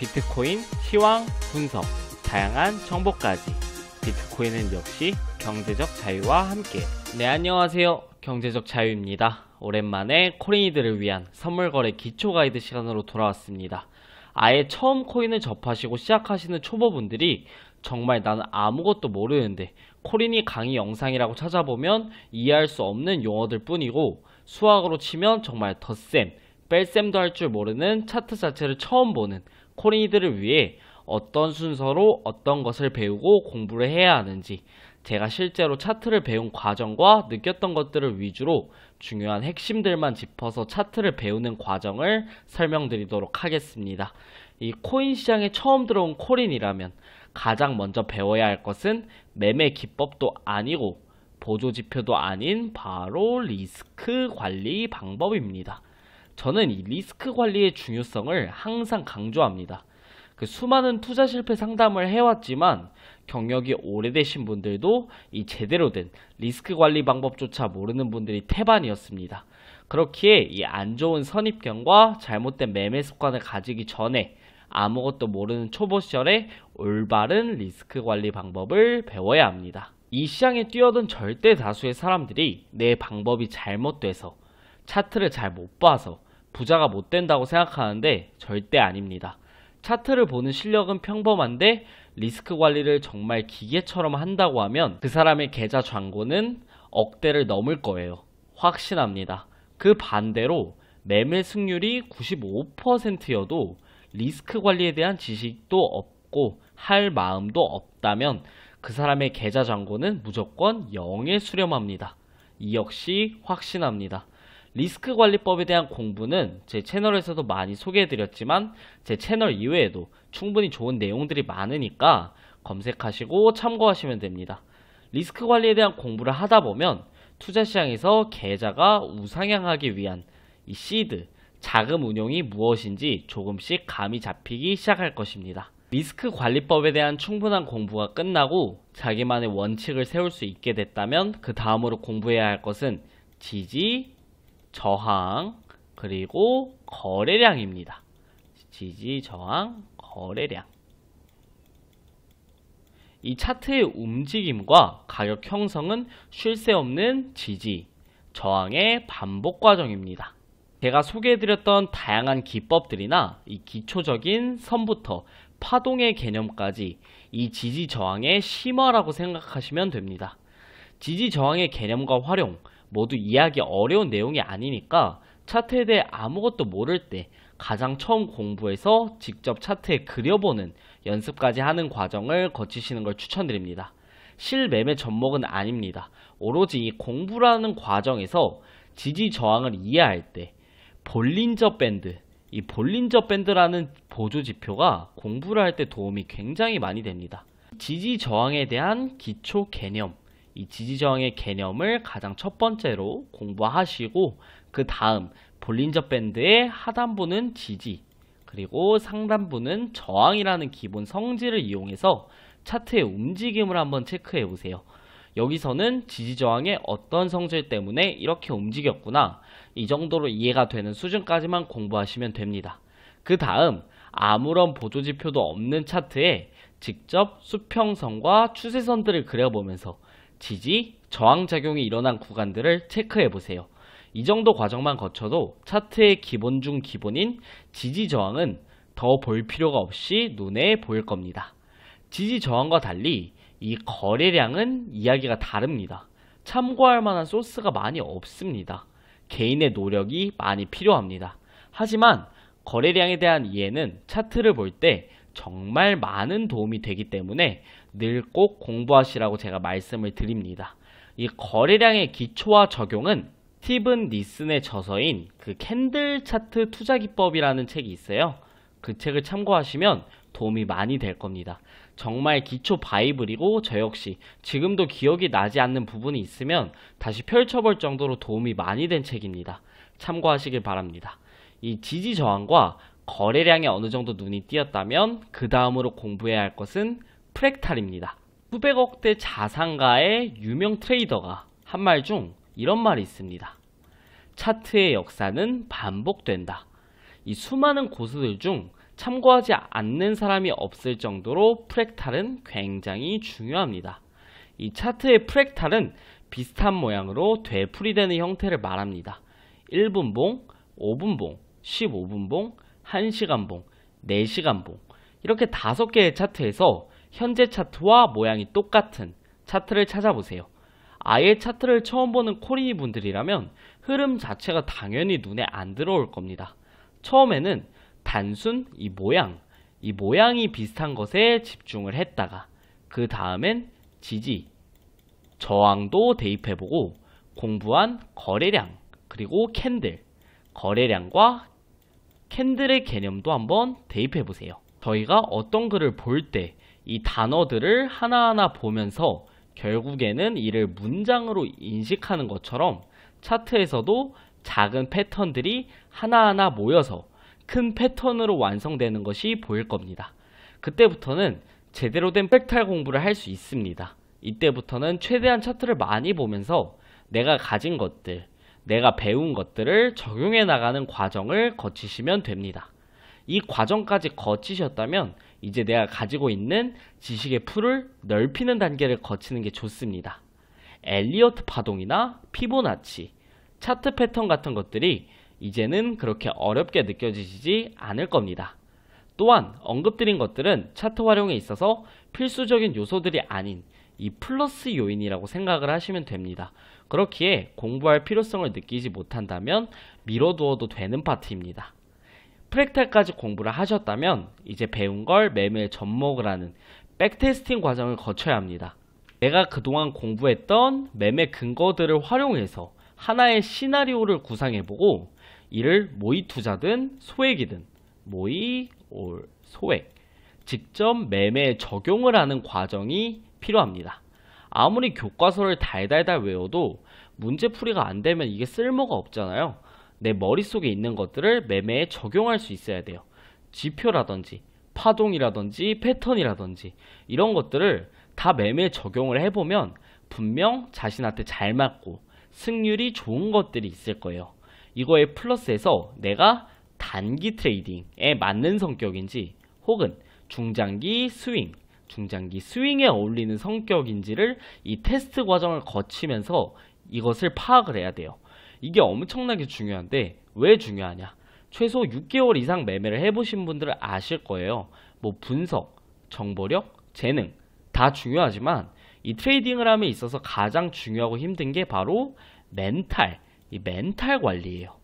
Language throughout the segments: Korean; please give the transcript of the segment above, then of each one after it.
비트코인 시황 분석, 다양한 정보까지. 비트코인은 역시 경제적 자유와 함께. 네, 안녕하세요. 경제적 자유입니다. 오랜만에 코인이들을 위한 선물거래 기초 가이드 시간으로 돌아왔습니다. 아예 처음 코인을 접하시고 시작하시는 초보분들이 정말 나는 아무것도 모르는데 코인이 강의 영상이라고 찾아보면 이해할 수 없는 용어들 뿐이고, 수학으로 치면 정말 덧셈, 뺄셈도 할 줄 모르는 차트 자체를 처음 보는 코인이들을 위해 어떤 순서로 어떤 것을 배우고 공부를 해야 하는지, 제가 실제로 차트를 배운 과정과 느꼈던 것들을 위주로 중요한 핵심들만 짚어서 차트를 배우는 과정을 설명드리도록 하겠습니다. 이 코인 시장에 처음 들어온 코인이라면 가장 먼저 배워야 할 것은 매매 기법도 아니고 보조지표도 아닌 바로 리스크 관리 방법입니다. 저는 이 리스크 관리의 중요성을 항상 강조합니다. 수많은 투자 실패 상담을 해왔지만 경력이 오래되신 분들도 이 제대로 된 리스크 관리 방법조차 모르는 분들이 태반이었습니다. 그렇기에 이 안 좋은 선입견과 잘못된 매매 습관을 가지기 전에 아무것도 모르는 초보 시절에 올바른 리스크 관리 방법을 배워야 합니다. 이 시장에 뛰어든 절대 다수의 사람들이 내 방법이 잘못돼서, 차트를 잘 못 봐서 부자가 못 된다고 생각하는데 절대 아닙니다. 차트를 보는 실력은 평범한데 리스크 관리를 정말 기계처럼 한다고 하면 그 사람의 계좌 잔고는 억대를 넘을 거예요. 확신합니다. 그 반대로 매매 승률이 95%여도 리스크 관리에 대한 지식도 없고 할 마음도 없다면 그 사람의 계좌 잔고는 무조건 0에 수렴합니다. 이 역시 확신합니다. 리스크 관리법에 대한 공부는 제 채널에서도 많이 소개해드렸지만 제 채널 이외에도 충분히 좋은 내용들이 많으니까 검색하시고 참고하시면 됩니다. 리스크 관리에 대한 공부를 하다 보면 투자시장에서 계좌가 우상향하기 위한 이 시드, 자금 운용이 무엇인지 조금씩 감이 잡히기 시작할 것입니다. 리스크 관리법에 대한 충분한 공부가 끝나고 자기만의 원칙을 세울 수 있게 됐다면 그 다음으로 공부해야 할 것은 지지, 저항, 그리고 거래량입니다. 지지, 저항, 거래량. 이 차트의 움직임과 가격 형성은 쉴 새 없는 지지, 저항의 반복 과정입니다. 제가 소개해드렸던 다양한 기법들이나 이 기초적인 선부터 파동의 개념까지 이 지지 저항의 심화라고 생각하시면 됩니다. 지지 저항의 개념과 활용 모두 이해하기 어려운 내용이 아니니까 차트에 대해 아무것도 모를 때 가장 처음 공부해서 직접 차트에 그려보는 연습까지 하는 과정을 거치시는 걸 추천드립니다. 실매매 접목은 아닙니다. 오로지 이 공부라는 과정에서 지지 저항을 이해할 때 볼린저 밴드, 이 볼린저 밴드라는 보조 지표가 공부를 할 때 도움이 굉장히 많이 됩니다. 지지 저항에 대한 기초 개념, 이 지지 저항의 개념을 가장 첫 번째로 공부하시고 그 다음 볼린저 밴드의 하단부는 지지, 그리고 상단부는 저항이라는 기본 성질을 이용해서 차트의 움직임을 한번 체크해 보세요. 여기서는 지지 저항의 어떤 성질 때문에 이렇게 움직였구나, 이 정도로 이해가 되는 수준까지만 공부하시면 됩니다. 그 다음 아무런 보조지표도 없는 차트에 직접 수평선과 추세선들을 그려보면서 지지, 저항 작용이 일어난 구간들을 체크해 보세요. 이 정도 과정만 거쳐도 차트의 기본 중 기본인 지지 저항은 더 볼 필요가 없이 눈에 보일 겁니다. 지지 저항과 달리 이 거래량은 이야기가 다릅니다. 참고할 만한 소스가 많이 없습니다. 개인의 노력이 많이 필요합니다. 하지만 거래량에 대한 이해는 차트를 볼 때 정말 많은 도움이 되기 때문에 늘 꼭 공부하시라고 제가 말씀을 드립니다. 이 거래량의 기초와 적용은 스티븐 니슨의 저서인 그 캔들 차트 투자 기법이라는 책이 있어요. 그 책을 참고하시면 도움이 많이 될 겁니다. 정말 기초 바이블이고 저 역시 지금도 기억이 나지 않는 부분이 있으면 다시 펼쳐볼 정도로 도움이 많이 된 책입니다. 참고하시길 바랍니다. 이 지지 저항과 거래량에 어느 정도 눈이 띄었다면 그 다음으로 공부해야 할 것은 프랙탈입니다. 수백억대 자산가의 유명 트레이더가 한 말 중 이런 말이 있습니다. 차트의 역사는 반복된다. 이 수많은 고수들 중 참고하지 않는 사람이 없을 정도로 프랙탈은 굉장히 중요합니다. 이 차트의 프랙탈은 비슷한 모양으로 되풀이되는 형태를 말합니다. 1분봉, 5분봉, 15분봉, 1시간봉, 4시간봉 이렇게 5개의 차트에서 현재 차트와 모양이 똑같은 차트를 찾아보세요. 아예 차트를 처음 보는 코리니 분들이라면 흐름 자체가 당연히 눈에 안 들어올 겁니다. 처음에는 단순 이 모양이 비슷한 것에 집중을 했다가 그 다음엔 지지, 저항도 대입해보고 공부한 거래량, 그리고 캔들, 거래량과 캔들의 개념도 한번 대입해보세요. 저희가 어떤 글을 볼 때 이 단어들을 하나하나 보면서 결국에는 이를 문장으로 인식하는 것처럼 차트에서도 작은 패턴들이 하나하나 모여서 큰 패턴으로 완성되는 것이 보일 겁니다. 그때부터는 제대로 된 프랙탈 공부를 할 수 있습니다. 이때부터는 최대한 차트를 많이 보면서 내가 가진 것들, 내가 배운 것들을 적용해 나가는 과정을 거치시면 됩니다. 이 과정까지 거치셨다면 이제 내가 가지고 있는 지식의 풀을 넓히는 단계를 거치는 게 좋습니다. 엘리어트 파동이나 피보나치, 차트 패턴 같은 것들이 이제는 그렇게 어렵게 느껴지지 않을 겁니다. 또한 언급드린 것들은 차트 활용에 있어서 필수적인 요소들이 아닌 이 플러스 요인이라고 생각을 하시면 됩니다. 그렇기에 공부할 필요성을 느끼지 못한다면 미뤄두어도 되는 파트입니다. 프랙탈까지 공부를 하셨다면 이제 배운 걸 매매에 접목을 하는 백테스팅 과정을 거쳐야 합니다. 내가 그동안 공부했던 매매 근거들을 활용해서 하나의 시나리오를 구상해보고 이를 모의 투자든 소액이든 모의, 올, 소액 직접 매매에 적용을 하는 과정이 필요합니다. 아무리 교과서를 달달달 외워도 문제풀이가 안 되면 이게 쓸모가 없잖아요. 내 머릿속에 있는 것들을 매매에 적용할 수 있어야 돼요. 지표라든지 파동이라든지 패턴이라든지 이런 것들을 다 매매에 적용을 해보면 분명 자신한테 잘 맞고 승률이 좋은 것들이 있을 거예요. 이거에 플러스해서 내가 단기 트레이딩에 맞는 성격인지 혹은 중장기 스윙에 어울리는 성격인지를 이 테스트 과정을 거치면서 이것을 파악을 해야 돼요. 이게 엄청나게 중요한데 왜 중요하냐? 최소 6개월 이상 매매를 해보신 분들은 아실 거예요. 뭐 분석, 정보력, 재능 다 중요하지만 이 트레이딩을 함에 있어서 가장 중요하고 힘든 게 바로 이 멘탈 관리예요.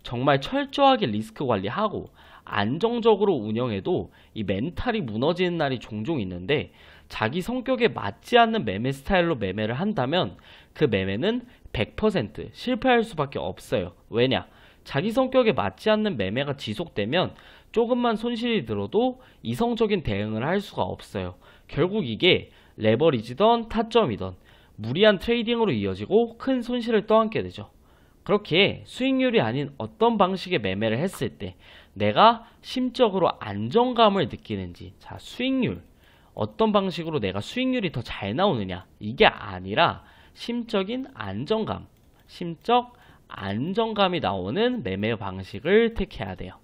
정말 철저하게 리스크 관리하고 안정적으로 운영해도 이 멘탈이 무너지는 날이 종종 있는데 자기 성격에 맞지 않는 매매 스타일로 매매를 한다면 그 매매는 100% 실패할 수밖에 없어요. 왜냐? 자기 성격에 맞지 않는 매매가 지속되면 조금만 손실이 들어도 이성적인 대응을 할 수가 없어요. 결국 이게 레버리지던 타점이던 무리한 트레이딩으로 이어지고 큰 손실을 떠안게 되죠. 그렇게 수익률이 아닌 어떤 방식의 매매를 했을 때 내가 심적으로 안정감을 느끼는지, 자, 수익률 어떤 방식으로 내가 수익률이 더 잘 나오느냐 이게 아니라 심적인 안정감, 심적 안정감이 나오는 매매 방식을 택해야 돼요.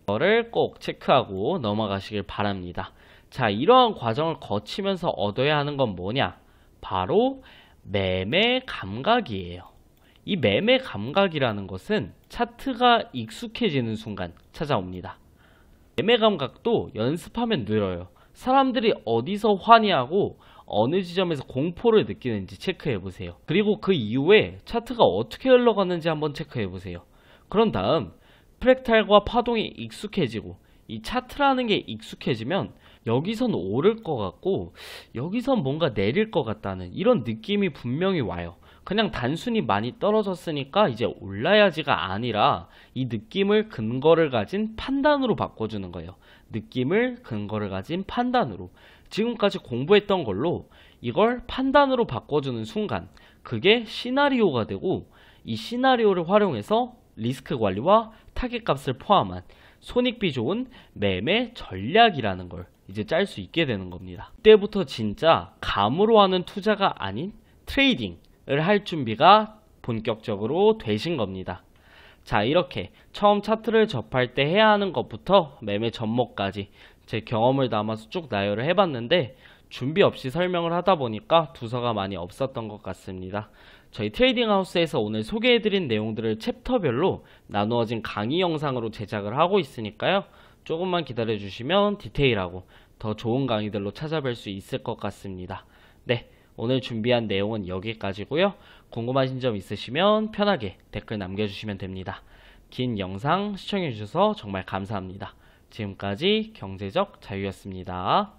이거를 꼭 체크하고 넘어가시길 바랍니다. 자, 이러한 과정을 거치면서 얻어야 하는 건 뭐냐? 바로 매매 감각이에요. 이 매매 감각이라는 것은 차트가 익숙해지는 순간 찾아옵니다. 매매 감각도 연습하면 늘어요. 사람들이 어디서 환희하고 어느 지점에서 공포를 느끼는지 체크해보세요. 그리고 그 이후에 차트가 어떻게 흘러가는지 한번 체크해보세요. 그런 다음 프랙탈과 파동이 익숙해지고 이 차트라는 게 익숙해지면 여기선 오를 것 같고 여기선 뭔가 내릴 것 같다는 이런 느낌이 분명히 와요. 그냥 단순히 많이 떨어졌으니까 이제 올라야지가 아니라 이 느낌을 근거를 가진 판단으로 바꿔주는 거예요. 느낌을 근거를 가진 판단으로. 지금까지 공부했던 걸로 이걸 판단으로 바꿔주는 순간 그게 시나리오가 되고 이 시나리오를 활용해서 리스크 관리와 타겟 값을 포함한 손익비 좋은 매매 전략이라는 걸 이제 짤 수 있게 되는 겁니다. 그때부터 진짜 감으로 하는 투자가 아닌 트레이딩을 할 준비가 본격적으로 되신 겁니다. 자, 이렇게 처음 차트를 접할 때 해야 하는 것부터 매매 접목까지 제 경험을 담아서 쭉 나열을 해봤는데, 준비 없이 설명을 하다 보니까 두서가 많이 없었던 것 같습니다. 저희 트레이딩 하우스에서 오늘 소개해드린 내용들을 챕터별로 나누어진 강의 영상으로 제작을 하고 있으니까요. 조금만 기다려주시면 디테일하고 더 좋은 강의들로 찾아뵐 수 있을 것 같습니다. 네, 오늘 준비한 내용은 여기까지고요. 궁금하신 점 있으시면 편하게 댓글 남겨주시면 됩니다. 긴 영상 시청해주셔서 정말 감사합니다. 지금까지 경제적 자유였습니다.